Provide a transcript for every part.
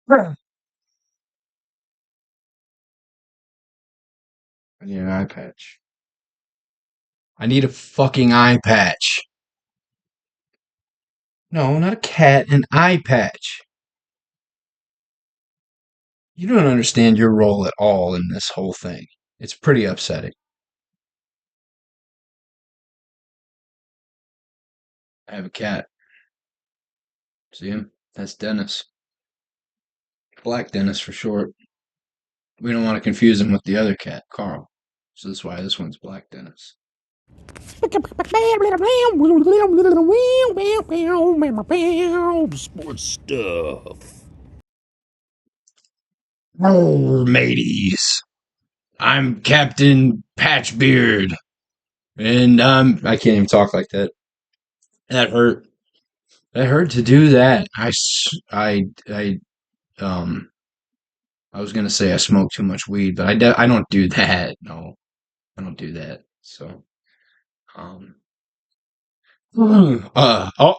I need an eye patch. I need a fucking eye patch. No, not a cat, an eye patch. You don't understand your role at all in this whole thing. It's pretty upsetting. I have a cat. See him? That's Dennis. Black Dennis for short. We don't want to confuse him with the other cat, Carl. So that's why this one's Black Dennis. Sports stuff. Oh, mateys. I'm Captain Patchbeard. And I can't even talk like that. That hurt. That hurt to do that. Um, I was gonna say I smoke too much weed, but I don't do that. No, I don't do that. So, um,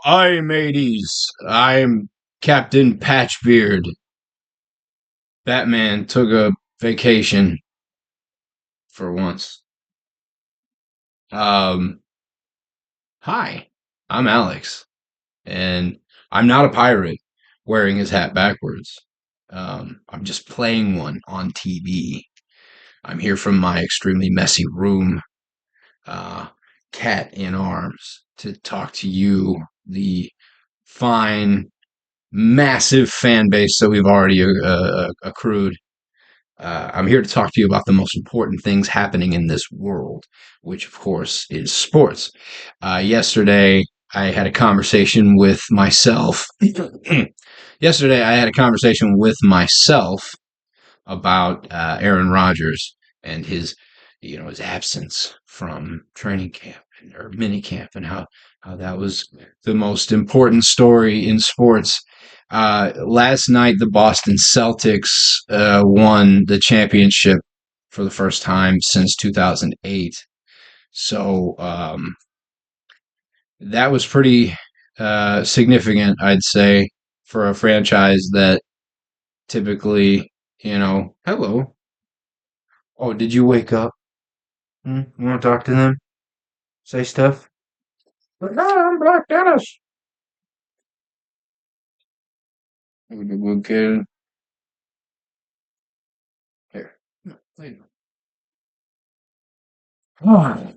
I mateys. I'm Captain Patchbeard. Batman took a vacation for once. Um, Hi, I'm Alex, and I'm not a pirate wearing his hat backwards. I'm just playing one on TV. I'm here from my extremely messy room, uh, cat in arms, to talk to you, the fine, massive fan base that we've already accrued. I'm here to talk to you about the most important things happening in this world, which, of course, is sports. Yesterday, I had a conversation with myself. Yesterday, I had a conversation with myself about Aaron Rodgers and his absence from training camp or mini camp, and how that was the most important story in sports. Last night, the Boston Celtics won the championship for the first time since 2008. So that was pretty significant, I'd say, for a franchise that typically, hello. Oh, did you wake up? You want to talk to them? Say stuff? But no, I'm Black Dennis. We'll get here. No, wait. Oh.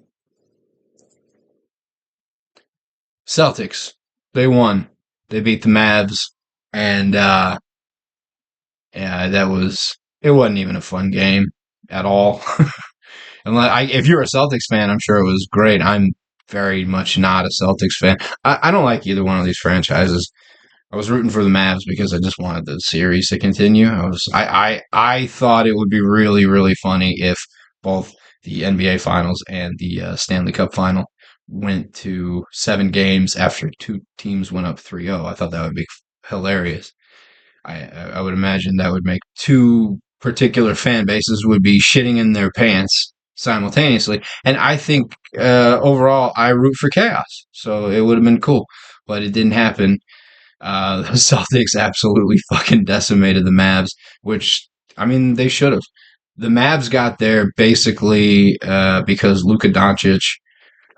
Celtics. They won. They beat the Mavs, and yeah, it wasn't even a fun game at all. And if you're a Celtics fan, I'm sure it was great. I'm very much not a Celtics fan. I don't like either one of these franchises. I was rooting for the Mavs because I just wanted the series to continue. I thought it would be really, really funny if both the NBA Finals and the Stanley Cup Final went to 7 games after two teams went up 3-0. I thought that would be hilarious. I would imagine that would make two particular fan bases would be shitting in their pants simultaneously. And I think overall, I root for chaos. So it would have been cool, but it didn't happen. The Celtics absolutely fucking decimated the Mavs, which, I mean, they should have. The Mavs got there basically because Luka Doncic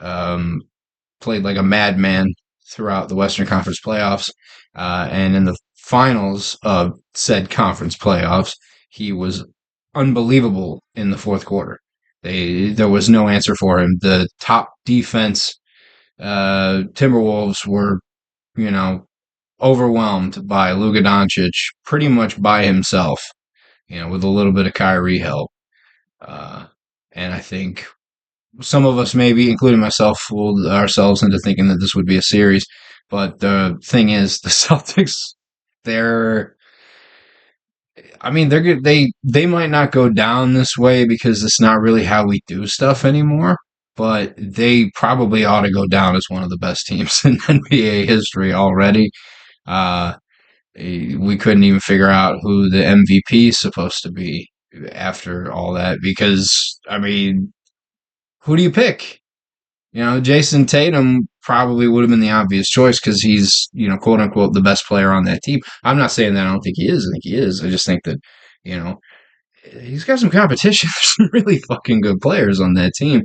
um, played like a madman throughout the Western Conference playoffs. And in the finals of said conference playoffs, he was unbelievable in the fourth quarter. There was no answer for him. The top defense, Timberwolves were, you know, overwhelmed by Luka Doncic pretty much by himself, with a little bit of Kyrie help. Uh, and I think some of us, maybe, including myself, fooled ourselves into thinking that this would be a series. But the thing is, the Celtics, they're, I mean, they're good. They might not go down this way because it's not really how we do stuff anymore. But they probably ought to go down as one of the best teams in NBA history already. Uh, we couldn't even figure out who the MVP is supposed to be after all that because, I mean, who do you pick? Jason Tatum probably would have been the obvious choice because he's, quote unquote, the best player on that team. I'm not saying that I don't think he is. I think he is. I just think that, you know, he's got some competition. There's some really fucking good players on that team.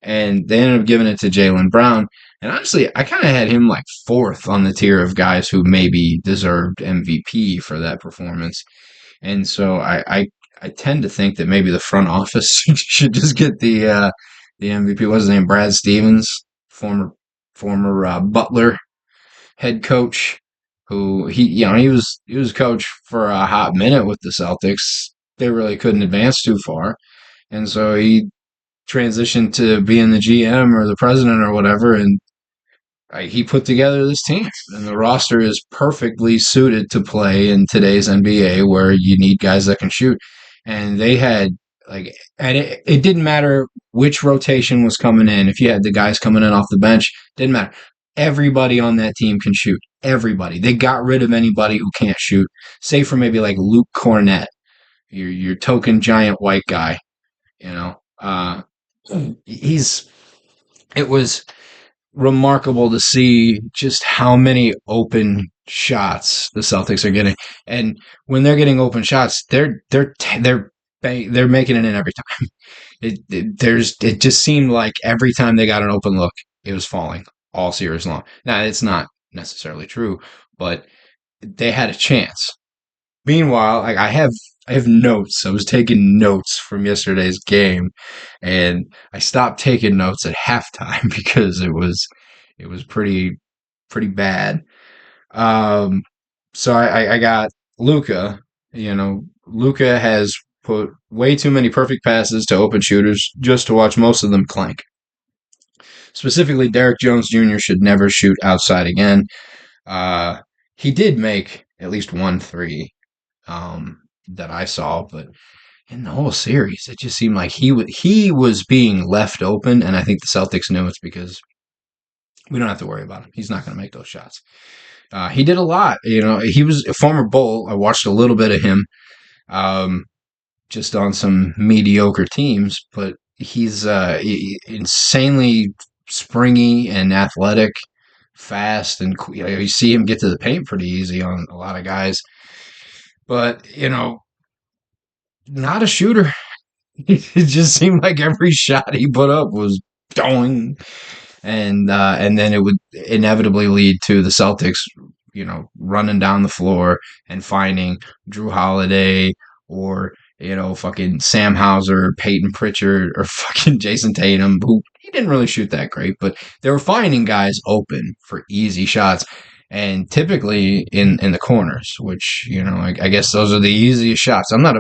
And they ended up giving it to Jaylen Brown. And honestly, I kind of had him like fourth on the tier of guys who maybe deserved MVP for that performance. And so I tend to think that maybe the front office should just get the MVP. What's his name? Brad Stevens, former Butler head coach, who he was coach for a hot minute with the Celtics. They really couldn't advance too far, and so he transitioned to being the GM or the president or whatever, and he put together this team, and the roster is perfectly suited to play in today's NBA, where you need guys that can shoot. And they had and it didn't matter which rotation was coming in. If you had the guys coming in off the bench, didn't matter. Everybody on that team can shoot. Everybody. They got rid of anybody who can't shoot, save for maybe like Luke Cornett, your token giant white guy. You know, he's. It was remarkable to see just how many open shots the Celtics are getting, and when they're getting open shots, they're making it in every time. It just seemed like every time they got an open look, it was falling all series long. Now it's not necessarily true, but they had a chance. Meanwhile, I have notes. I was taking notes from yesterday's game, and I stopped taking notes at halftime because it was pretty bad. Um, so I got Luca. Luca has put way too many perfect passes to open shooters just to watch most of them clank. Specifically, Derek Jones Jr. should never shoot outside again. Uh, he did make at least one three that I saw, but in the whole series, it just seemed like he was being left open, and I think the Celtics knew it's because we don't have to worry about him. He's not going to make those shots. He did a lot. He was a former Bull. I watched a little bit of him, um, just on some mediocre teams, but he's insanely springy and athletic, fast, and you see him get to the paint pretty easy on a lot of guys. But not a shooter. It just seemed like every shot he put up was going, and then it would inevitably lead to the Celtics, running down the floor and finding Drew Holiday or fucking Sam Hauser, Peyton Pritchard, or fucking Jason Tatum, who he didn't really shoot that great, but they were finding guys open for easy shots. And typically in the corners, which I guess those are the easiest shots. I'm not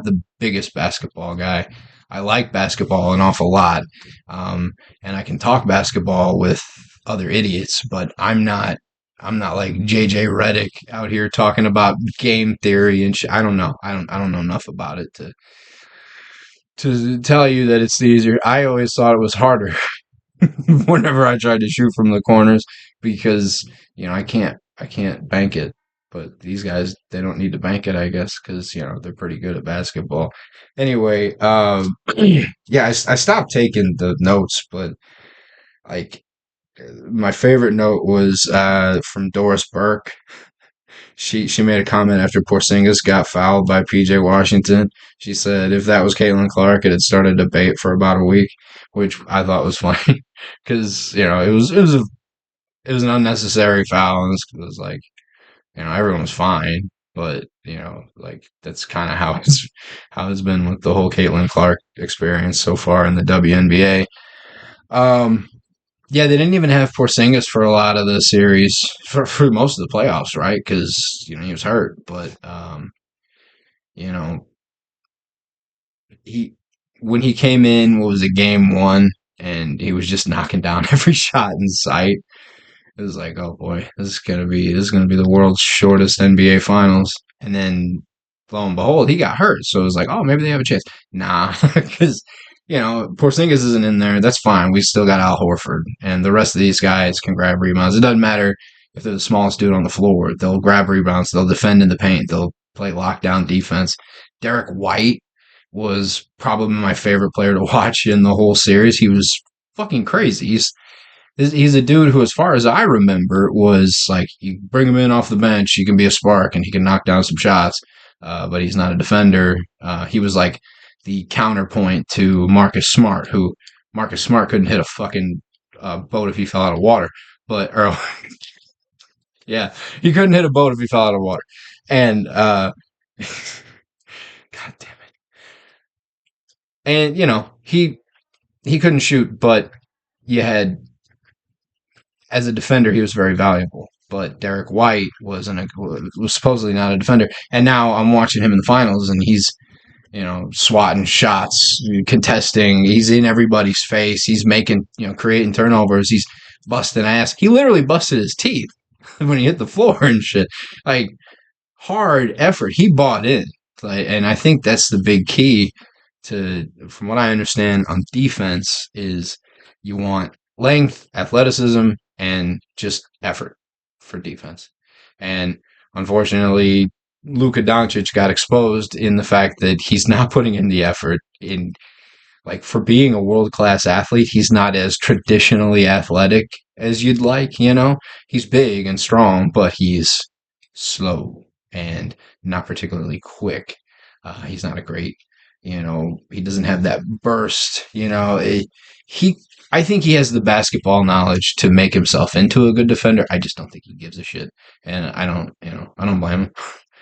the biggest basketball guy. I like basketball an awful lot, and I can talk basketball with other idiots, but I'm not like JJ Redick out here talking about game theory and I don't know. I don't know enough about it to tell you that it's the easier. I always thought it was harder whenever I tried to shoot from the corners because I can't bank it. But these guys, they don't need to bank it, I guess, because they're pretty good at basketball. Anyway, yeah, I stopped taking the notes, but like my favorite note was from Doris Burke. She made a comment after Porzingis got fouled by PJ Washington. She said if that was Caitlin Clark, it had started a debate for about a week, which I thought was funny because it was an unnecessary foul, and it was like everyone was fine, but like that's kind of how it's been with the whole Caitlin Clark experience so far in the WNBA. Yeah, they didn't even have Porzingis for a lot of the series for most of the playoffs, right? Because he was hurt, but you know he when he came in, what was it, game one, and he was just knocking down every shot in sight. It was like, oh boy, this is gonna be the world's shortest NBA finals. And then lo and behold, he got hurt. So it was like, oh, maybe they have a chance. Nah, because Porzingis isn't in there. That's fine. We still got Al Horford, and the rest of these guys can grab rebounds. It doesn't matter if they're the smallest dude on the floor. They'll grab rebounds. They'll defend in the paint. They'll play lockdown defense. Derek White was probably my favorite player to watch in the whole series. He was fucking crazy. He's a dude who, as far as I remember, was like you bring him in off the bench, he can be a spark and he can knock down some shots, but he's not a defender. He was like the counterpoint to Marcus Smart, who Marcus Smart couldn't hit a fucking boat if he fell out of water. But or yeah, he couldn't hit a boat if he fell out of water. And God damn it. And he couldn't shoot, but you had as a defender he was very valuable. But Derek White was supposedly not a defender, and now I'm watching him in the finals, and he's swatting shots, contesting. He's in everybody's face. He's making creating turnovers. He's busting ass. He literally busted his teeth when he hit the floor and shit. Like hard effort. He bought in, and I think that's the big key from what I understand on defense, is you want length, athleticism, and just effort for defense. And unfortunately, Luka Doncic got exposed in the fact that he's not putting in the effort in like for being a world class athlete. He's not as traditionally athletic as you'd like. He's big and strong, but he's slow and not particularly quick. He's not a great, he doesn't have that burst. I think he has the basketball knowledge to make himself into a good defender. I just don't think he gives a shit, and I don't blame him.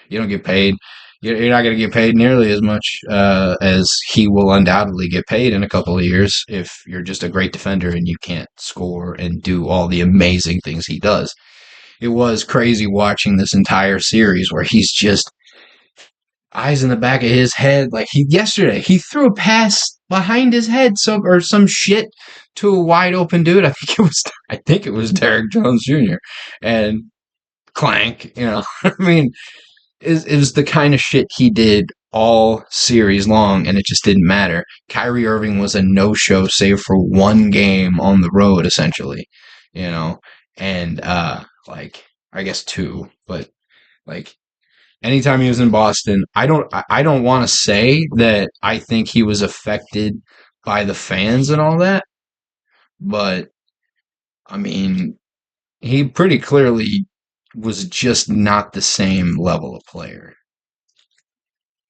You don't get paid. You're not going to get paid nearly as much as he will undoubtedly get paid in a couple of years if you're just a great defender and you can't score and do all the amazing things he does. It was crazy watching this entire series where he's just eyes in the back of his head. Like yesterday, he threw a pass behind his head, or some shit to a wide open dude. I think it was Derrick Jones Jr. and clank. I mean, it was the kind of shit he did all series long, and it just didn't matter. Kyrie Irving was a no-show save for one game on the road, essentially. And like I guess two, but like anytime he was in Boston, I don't want to say that I think he was affected by the fans and all that, but I mean, he pretty clearly was just not the same level of player.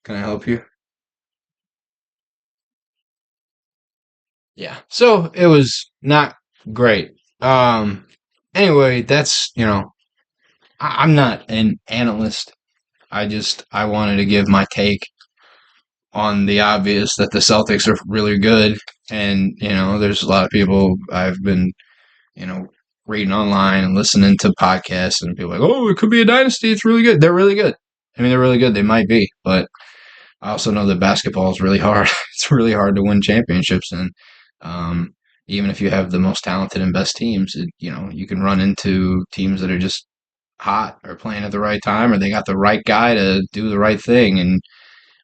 Can I help you? Yeah. So it was not great. Anyway, that's, I'm not an analyst. I wanted to give my take on the obvious that the Celtics are really good. And, there's a lot of people I've been, you know, reading online and listening to podcasts, and people are like, oh, it could be a dynasty. It's really good. They're really good. I mean, they're really good. They might be, but I also know that basketball is really hard. It's really hard to win championships. And, um, even if you have the most talented and best teams, you can run into teams that are just hot or playing at the right time, or they got the right guy to do the right thing, and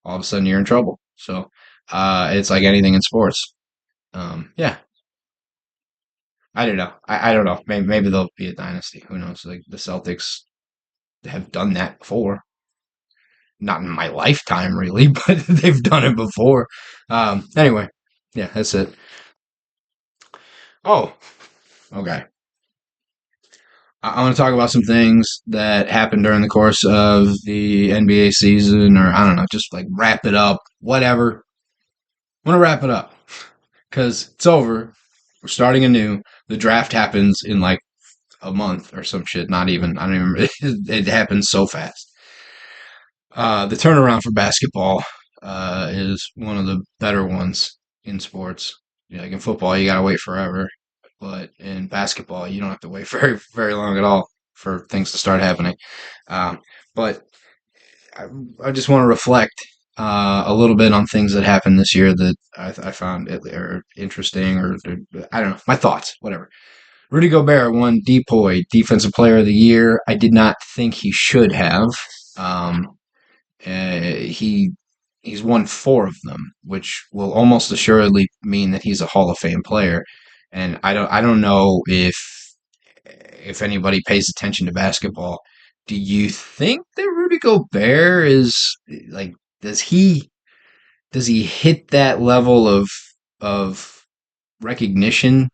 all of a sudden you're in trouble. So it's like anything in sports. Yeah, I don't know. I don't know. Maybe they'll be a dynasty. Who knows? Like the Celtics have done that before. Not in my lifetime, really, but they've done it before. Anyway, yeah, that's it. Oh, okay. I want to talk about some things that happened during the course of the NBA season, or I don't know, just like wrap it up, whatever. I want to wrap it up because it's over. We're starting anew. The draft happens in like a month or some shit. Not even. I don't even remember. It happens so fast. The turnaround for basketball is one of the better ones in sports. Like in football, you gotta wait forever, but in basketball, you don't have to wait very very long at all for things to start happening. Um, but I, I just want to reflect a little bit on things that happened this year that I found are interesting, or I don't know, my thoughts, whatever. Rudy Gobert won DPOY, Defensive Player of the Year. I did not think he should have. Um, he he's won four of them, which will almost assuredly mean that he's a Hall of Fame player. And I don't know if anybody pays attention to basketball. Do you think that Rudy Gobert is like does he hit that level of recognition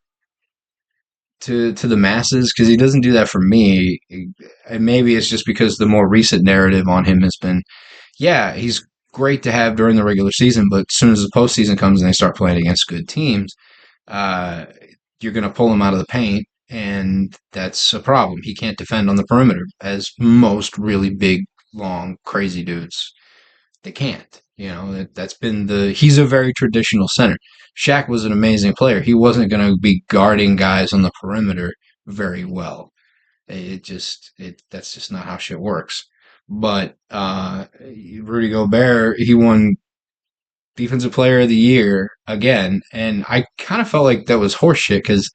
to the masses because he doesn't do that for me. And maybe it's just because the more recent narrative on him has been, yeah, he's great to have during the regular season, but as soon as the postseason comes and they start playing against good teams, uh, you're going to pull him out of the paint, and that's a problem. He can't defend on the perimeter, as most really big, long, crazy dudes they can't. You know, that's been he's a very traditional center. Shaq was an amazing player. He wasn't going to be guarding guys on the perimeter very well. That's just not how shit works. But Rudy Gobert, he won Defensive Player of the Year again, and I kind of felt like that was horseshit because,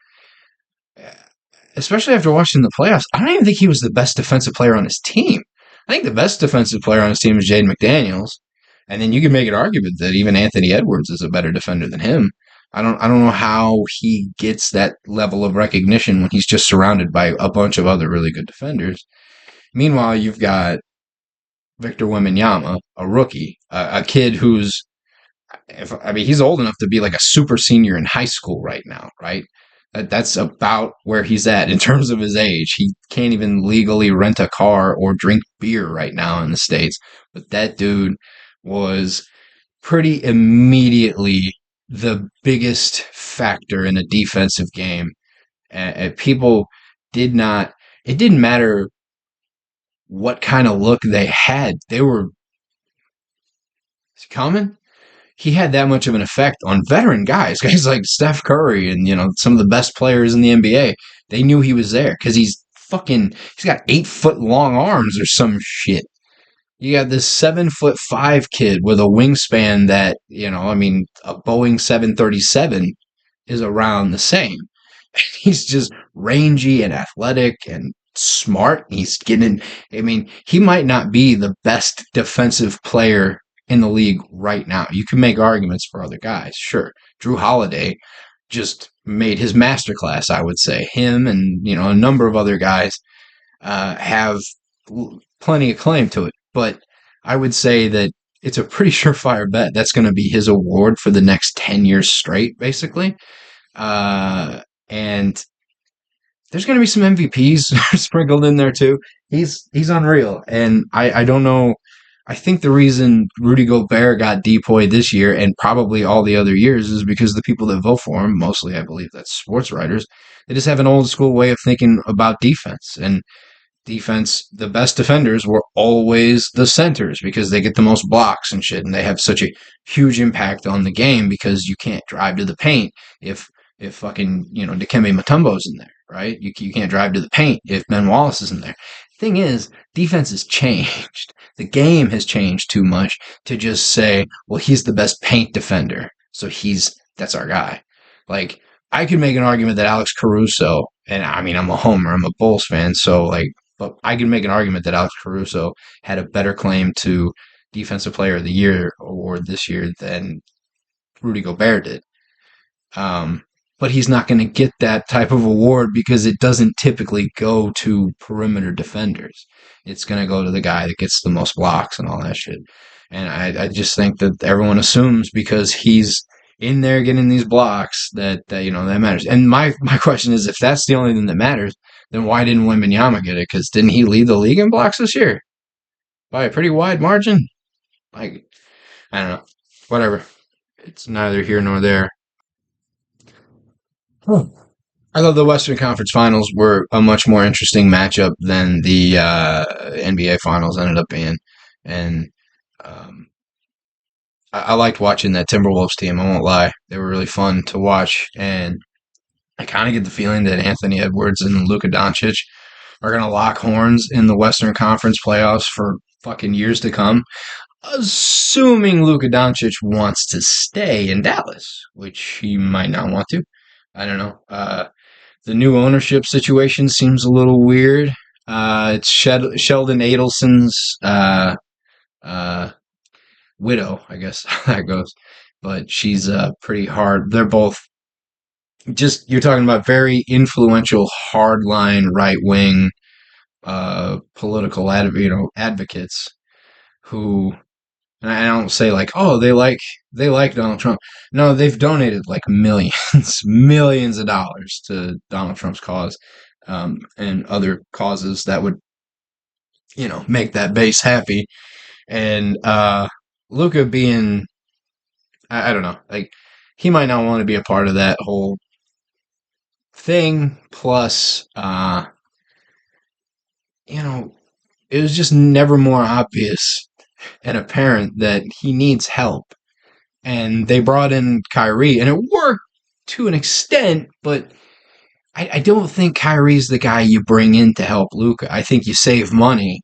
especially after watching the playoffs, I don't even think he was the best defensive player on his team. I think the best defensive player on his team is Jaden McDaniels, and then you can make an argument that even Anthony Edwards is a better defender than him. I don't know how he gets that level of recognition when he's just surrounded by a bunch of other really good defenders. Meanwhile, you've got Victor Wembanyama, a rookie, a kid who's he's old enough to be like a super senior in high school right now, right? That's about where he's at in terms of his age. He can't even legally rent a car or drink beer right now in the States. But that dude was pretty immediately the biggest factor in a defensive game. And people did not, it didn't matter what kind of look they had. They were coming. He had that much of an effect on veteran guys like Steph Curry and, some of the best players in the NBA. They knew he was there because he's got 8 foot long arms or some shit. You got this 7'5" kid with a wingspan that, a Boeing 737 is around the same. He's just rangy and athletic and smart. He might not be the best defensive player in the league right now. You can make arguments for other guys, sure. Drew Holiday just made his masterclass, I would say. Him and, a number of other guys have plenty of claim to it. But I would say that it's a pretty surefire bet that's going to be his award for the next 10 years straight, basically. And there's going to be some MVPs sprinkled in there too. He's unreal. And I don't know. I think the reason Rudy Gobert got depoyed this year and probably all the other years is because the people that vote for him, mostly I believe that's sports writers, they just have an old school way of thinking about defense. And defense, the best defenders were always the centers because they get the most blocks and shit, and they have such a huge impact on the game because you can't drive to the paint if fucking, Dikembe Mutombo's in there, right? You can't drive to the paint if Ben Wallace is in there. Thing is, defense has changed. The game has changed too much to just say, well, he's the best paint defender, so that's our guy. Like, I could make an argument that Alex Caruso, and I'm a homer, I'm a Bulls fan, but I can make an argument that Alex Caruso had a better claim to Defensive Player of the Year award this year than Rudy Gobert did. But he's not going to get that type of award because it doesn't typically go to perimeter defenders. It's going to go to the guy that gets the most blocks and all that shit. And I just think that everyone assumes because he's in there getting these blocks that matters. And my question is, if that's the only thing that matters, then why didn't Wembanyama get it? Because didn't he lead the league in blocks this year by a pretty wide margin? Like, I don't know. Whatever. It's neither here nor there. I thought the Western Conference Finals were a much more interesting matchup than the NBA Finals ended up being, and um, I liked watching that Timberwolves team. I won't lie; they were really fun to watch, and I kind of get the feeling that Anthony Edwards and Luka Doncic are going to lock horns in the Western Conference playoffs for fucking years to come, assuming Luka Doncic wants to stay in Dallas, which he might not want to. I don't know. The new ownership situation seems a little weird. It's Sheldon Adelson's widow, I guess how that goes. But she's pretty hard. They're both you're talking about very influential, hardline, right wing political advocates who And I don't say like, oh, they like Donald Trump. No, they've donated like millions, millions of dollars to Donald Trump's cause, and other causes that would, make that base happy. And Luca being, I don't know, like he might not want to be a part of that whole thing. Plus, it was just never more obvious and apparent that he needs help. And they brought in Kyrie, and it worked to an extent, but I don't think Kyrie's the guy you bring in to help Luca. I think you save money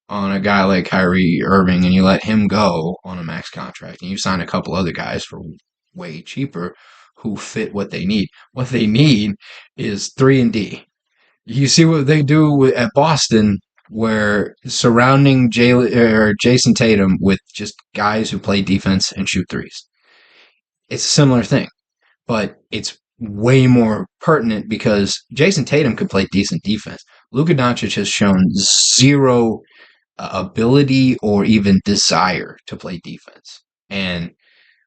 on a guy like Kyrie Irving and you let him go on a max contract, and you sign a couple other guys for way cheaper who fit what they need. What they need is 3 and D. You see what they do at Boston, where surrounding Jason Tatum with just guys who play defense and shoot threes. It's a similar thing, but it's way more pertinent because Jason Tatum could play decent defense. Luka Doncic has shown zero ability or even desire to play defense. And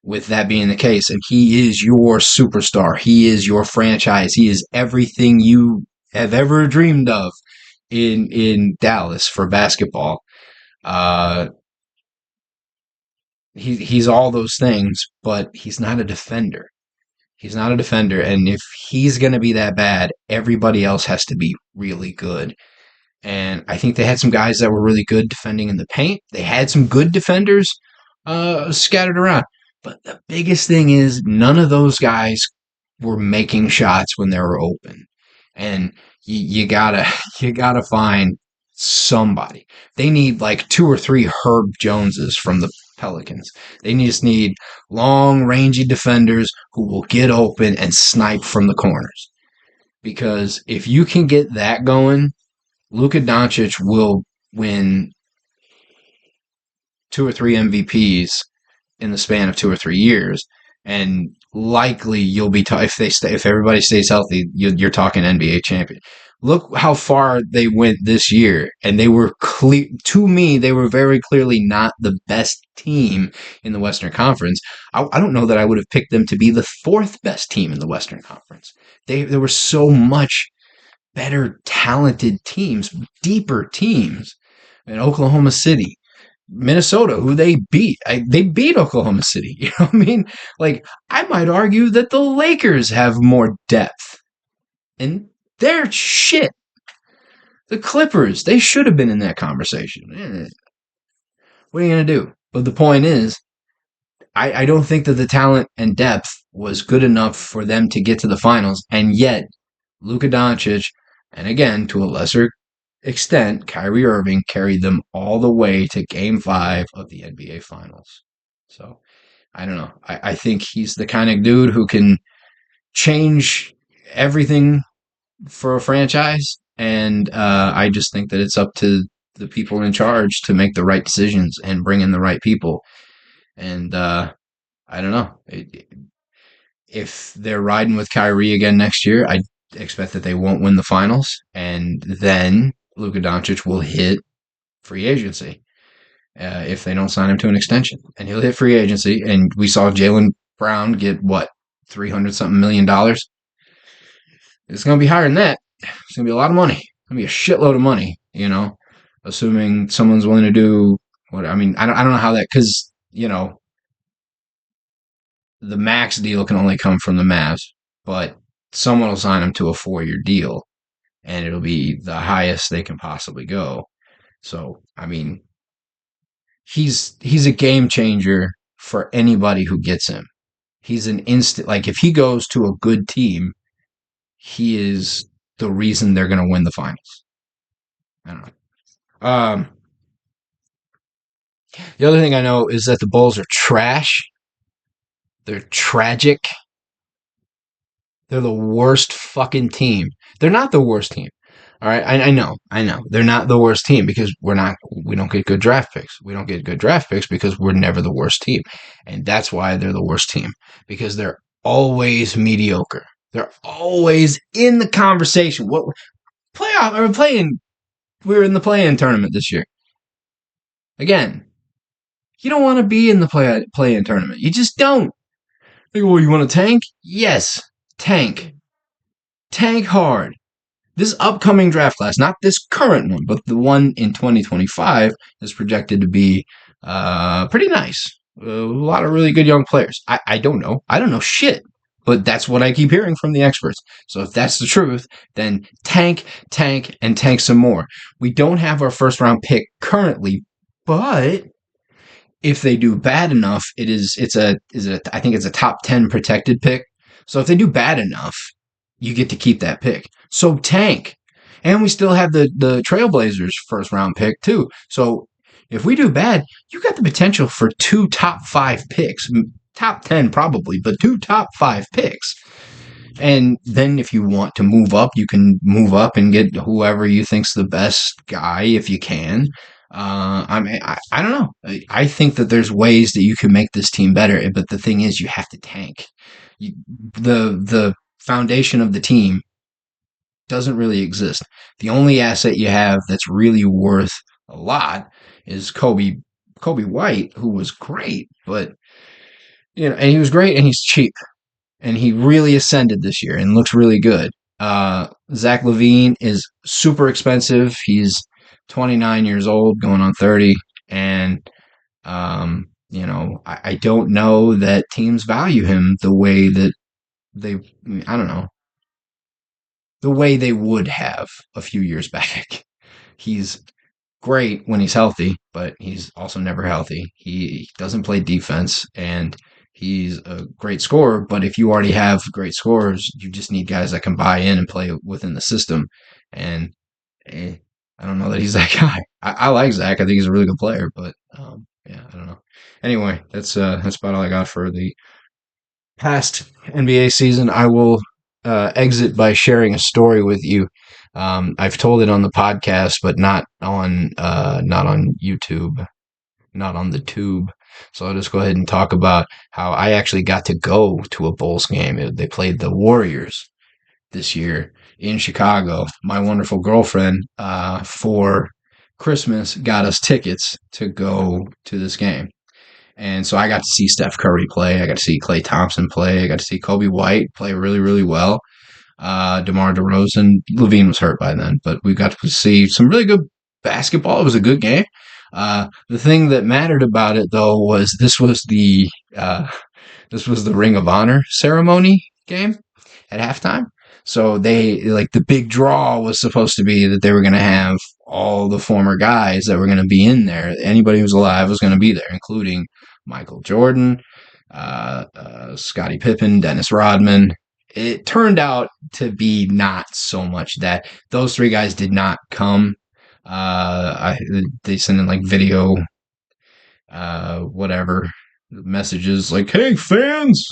with that being the case, and he is your superstar, he is your franchise, he is everything you have ever dreamed of in Dallas for basketball. He's all those things, but he's not a defender. He's not a defender, and if he's going to be that bad, everybody else has to be really good. And I think they had some guys that were really good defending in the paint. They had some good defenders scattered around. But the biggest thing is none of those guys were making shots when they were open. And you gotta find somebody. They need like 2 or 3 Herb Joneses from the Pelicans. They just need long, rangy defenders who will get open and snipe from the corners. Because if you can get that going, Luka Doncic will win 2 or 3 MVPs in the span of 2 or 3 years, and likely you'll be if everybody stays healthy, you're talking NBA champion. Look how far they went this year, and they were clear to me. They were very clearly not the best team in the Western Conference. I don't know that I would have picked them to be the 4th best team in the Western Conference. There were so much better, talented teams, deeper teams in Oklahoma City, Minnesota, who they beat. They beat Oklahoma City. You know what I mean? Like, I might argue that the Lakers have more depth. And they're shit. The Clippers, they should have been in that conversation. What are you going to do? But the point is, I don't think that the talent and depth was good enough for them to get to the finals. And yet, Luka Doncic, and again, to a lesser extent, Kyrie Irving carried them all the way to Game 5 of the NBA Finals. So, I don't know. I think he's the kind of dude who can change everything for a franchise, and I just think that it's up to the people in charge to make the right decisions and bring in the right people. And I don't know. If they're riding with Kyrie again next year, I expect that they won't win the finals, and then Luka Doncic will hit free agency if they don't sign him to an extension, and he'll hit free agency. And we saw Jaylen Brown get what, $300-something million. It's going to be higher than that. It's going to be a lot of money. It's going to be a shitload of money. Assuming someone's willing to do what. I mean, I don't know how that, because the max deal can only come from the Mavs, but someone will sign him to a 4-year deal, and it'll be the highest they can possibly go. So, I mean, he's a game changer for anybody who gets him. He's an instant, like, if he goes to a good team, he is the reason they're going to win the finals. I don't know. The other thing I know is that the Bulls are trash. They're tragic. They're the worst fucking team. They're not the worst team. All right, I know. They're not the worst team because we don't get good draft picks. We don't get good draft picks because we're never the worst team. And that's why they're the worst team, because they're always mediocre. They're always in the conversation. What playoff or playing? We were in the play-in tournament this year. Again, You don't want to be in the play-in tournament. You just don't. Like, well, you want to tank? Yes, tank. Tank hard. This upcoming draft class, not this current one, but the one in 2025, is projected to be pretty nice. A lot of really good young players. I don't know. I don't know shit. But that's what I keep hearing from the experts. So if that's the truth, then tank, tank, and tank some more. We don't have our first round pick currently, but if they do bad enough, I think it's a top 10 protected pick. So if they do bad enough, you get to keep that pick. So tank. And we still have the Trailblazers first round pick too. So if we do bad, you got the potential for two top 5 picks. Top 10 probably, but two top 5 picks. And then if you want to move up, you can move up and get whoever you think's the best guy if you can. I don't know. I think that there's ways that you can make this team better, but the thing is, you have to tank. The foundation of the team doesn't really exist. The only asset you have that's really worth a lot is Kobe White, who was great, but and he was great, and he's cheap, and he really ascended this year and looks really good. Zach LaVine is super expensive. He's 29 years old, going on 30, and I don't know that teams value him the way that I don't know, the way they would have a few years back. He's great when he's healthy, but he's also never healthy. He doesn't play defense, and he's a great scorer. But if you already have great scorers, you just need guys that can buy in and play within the system. And I don't know that he's that guy. I like Zach. I think he's a really good player, but yeah, I don't know. Anyway, that's about all I got for the past NBA season. I will exit by sharing a story with you. I've told it on the podcast, but not on YouTube, not on the tube. So I'll just go ahead and talk about how I actually got to go to a Bulls game. They played the Warriors this year in Chicago. My wonderful girlfriend, for Christmas, got us tickets to go to this game. And so I got to see Steph Curry play. I got to see Klay Thompson play. I got to see Kobe White play really, really well. DeMar DeRozan, LaVine was hurt by then, but we got to see some really good basketball. It was a good game. The thing that mattered about it, though, was this was the Ring of Honor ceremony game at halftime. So the big draw was supposed to be that they were going to have all the former guys that were going to be in there. Anybody who's alive was going to be there, including Michael Jordan, Scottie Pippen, Dennis Rodman. It turned out to be not so much that. Those 3 guys did not come. They sent in video, whatever messages like, "Hey fans,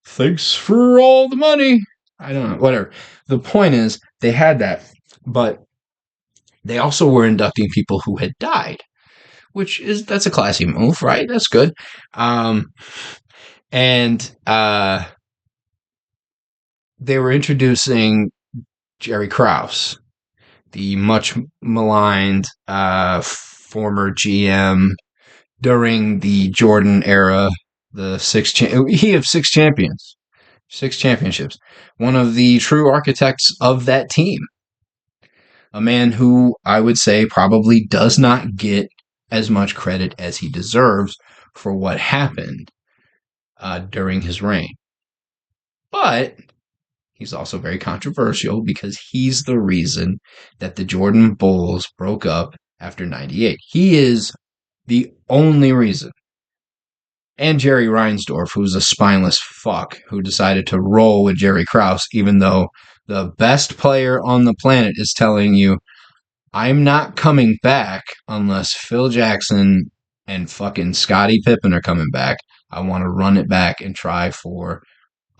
thanks for all the money." I don't know, whatever. The point is, they had that, but they also were inducting people who had died, that's a classy move, right? That's good. And they were introducing Jerry Krause, the much maligned former GM during the Jordan era. He had 6 championships. One of the true architects of that team. A man who I would say probably does not get as much credit as he deserves for what happened during his reign. But he's also very controversial because he's the reason that the Jordan Bulls broke up after 98. He is the only reason. And Jerry Reinsdorf, who's a spineless fuck who decided to roll with Jerry Krause, even though the best player on the planet is telling you, "I'm not coming back unless Phil Jackson and fucking Scottie Pippen are coming back. I want to run it back and try for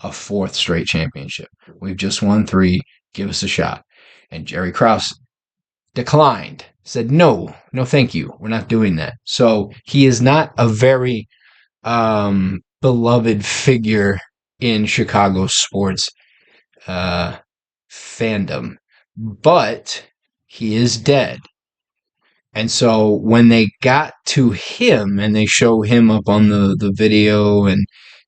a 4th straight championship. We've just won 3. Give us a shot." And Jerry Krause declined, said, no, thank you. We're not doing that. So he is not a very beloved figure in Chicago sports fandom, but he is dead. And so when they got to him and they show him up on the video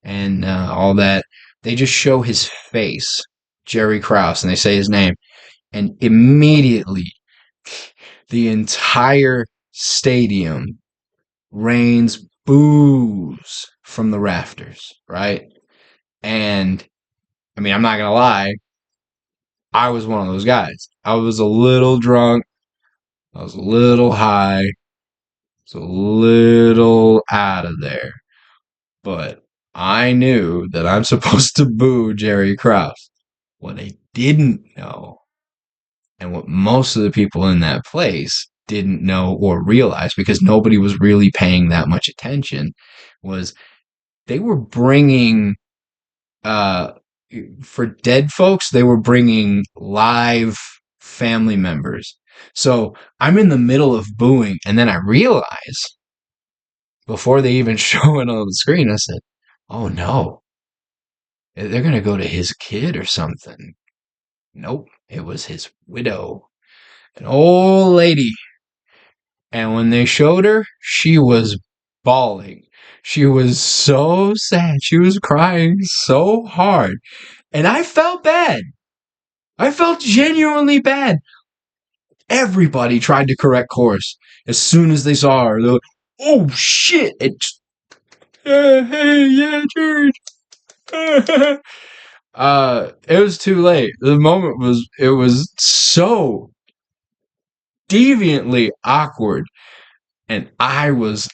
and all that, they just show his face, Jerry Krause, and they say his name, and immediately the entire stadium rains boos from the rafters, right? And I mean, I'm not gonna lie, I was one of those guys. I was a little drunk, I was a little high, was a little out of there. But I knew that I'm supposed to boo Jerry Krause. What I didn't know, and what most of the people in that place didn't know or realize because nobody was really paying that much attention, was they were bringing, uh, for dead folks, they were bringing live family members. So I'm in the middle of booing, and then I realize before they even show it on the screen, I said, oh no, they're going to go to his kid or something. Nope, it was his widow, an old lady. And when they showed her, she was bawling. She was so sad. She was crying so hard. And I felt bad. I felt genuinely bad. Everybody tried to correct course as soon as they saw her. They're like, oh shit! Hey, yeah, George. It was too late. It was so deviantly awkward, and I was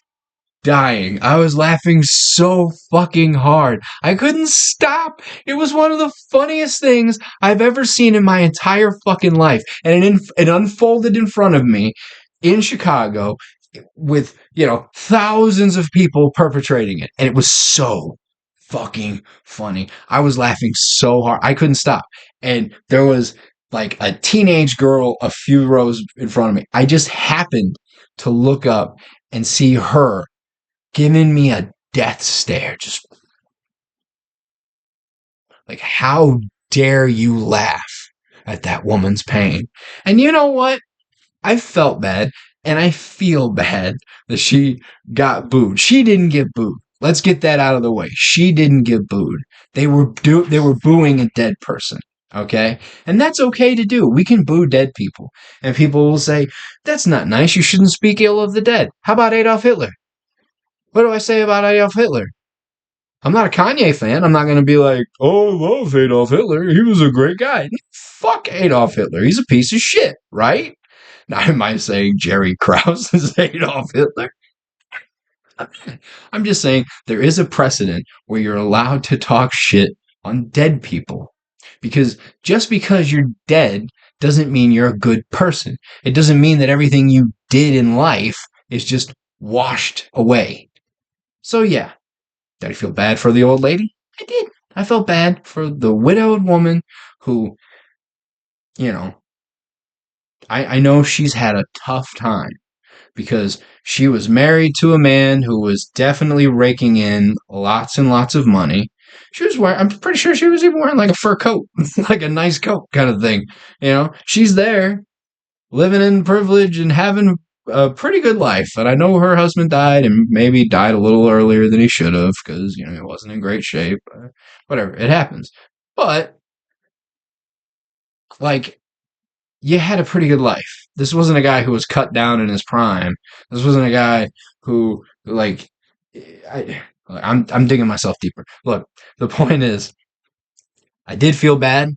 dying. I was laughing so fucking hard. I couldn't stop. It was one of the funniest things I've ever seen in my entire fucking life. And it unfolded in front of me in Chicago with, thousands of people perpetrating it. And it was so fucking funny. I was laughing so hard. I couldn't stop. And there was like a teenage girl a few rows in front of me. I just happened to look up and see her giving me a death stare. Just like, how dare you laugh at that woman's pain? And you know what? I felt bad, and I feel bad that she got booed. She didn't get booed. Let's get that out of the way. She didn't get booed. They were booing a dead person. Okay? And that's okay to do. We can boo dead people. And people will say, that's not nice. You shouldn't speak ill of the dead. How about Adolf Hitler? What do I say about Adolf Hitler? I'm not a Kanye fan. I'm not going to be like, oh, I love Adolf Hitler. He was a great guy. Fuck Adolf Hitler. He's a piece of shit, right? Now, am I saying Jerry Krause is Adolf Hitler? I'm just saying there is a precedent where you're allowed to talk shit on dead people. Because just because you're dead doesn't mean you're a good person. It doesn't mean that everything you did in life is just washed away. So yeah, did I feel bad for the old lady? I did. I felt bad for the widowed woman who, you know, I know she's had a tough time because she was married to a man who was definitely raking in lots and lots of money. She was wearing, I'm pretty sure she was even wearing like a fur coat, like a nice coat kind of thing. She's there living in privilege and having a pretty good life. And I know her husband died and maybe died a little earlier than he should have because, he wasn't in great shape. Whatever, it happens. But, like, you had a pretty good life. This wasn't a guy who was cut down in his prime. This wasn't a guy who, like, I'm digging myself deeper. Look, the point is, I did feel bad,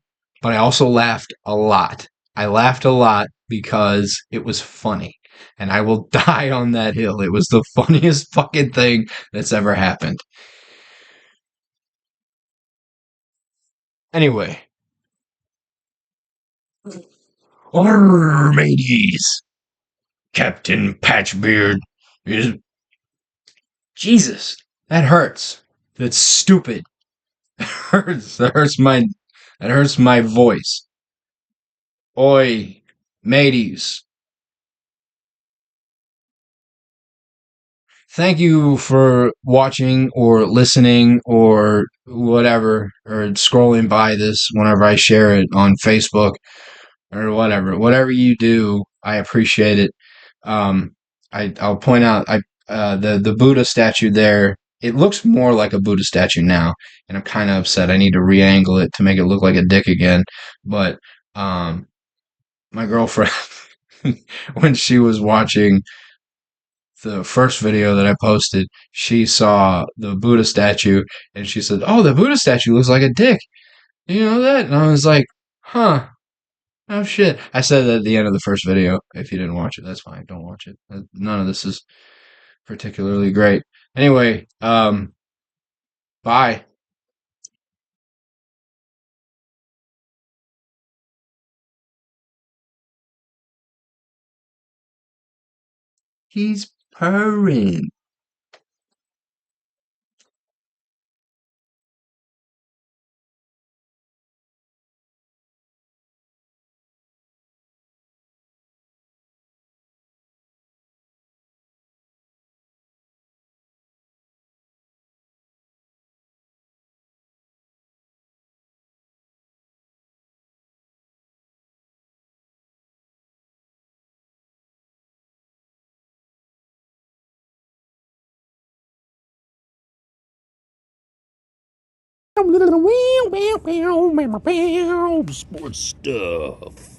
but I also laughed a lot. I laughed a lot because it was funny. And I will die on that hill. It was the funniest fucking thing that's ever happened. Anyway. Arr, mateys! Captain Patchbeard is... Jesus, that hurts. That's stupid. That hurts. That hurts my voice. Oi, mateys. Thank you for watching or listening or whatever, or scrolling by this whenever I share it on Facebook or whatever. Whatever you do, I appreciate it. Um, I'll point out the Buddha statue there. It looks more like a Buddha statue now, and I'm kind of upset. I need to re-angle it to make it look like a dick again. But my girlfriend, when she was watching the first video that I posted, she saw the Buddha statue and she said, "Oh, the Buddha statue looks like a dick. You know that?" And I was like, "Huh." Oh shit. I said that at the end of the first video. If you didn't watch it, that's fine. Don't watch it. None of this is particularly great. Anyway, bye. He's purring. Sports stuff.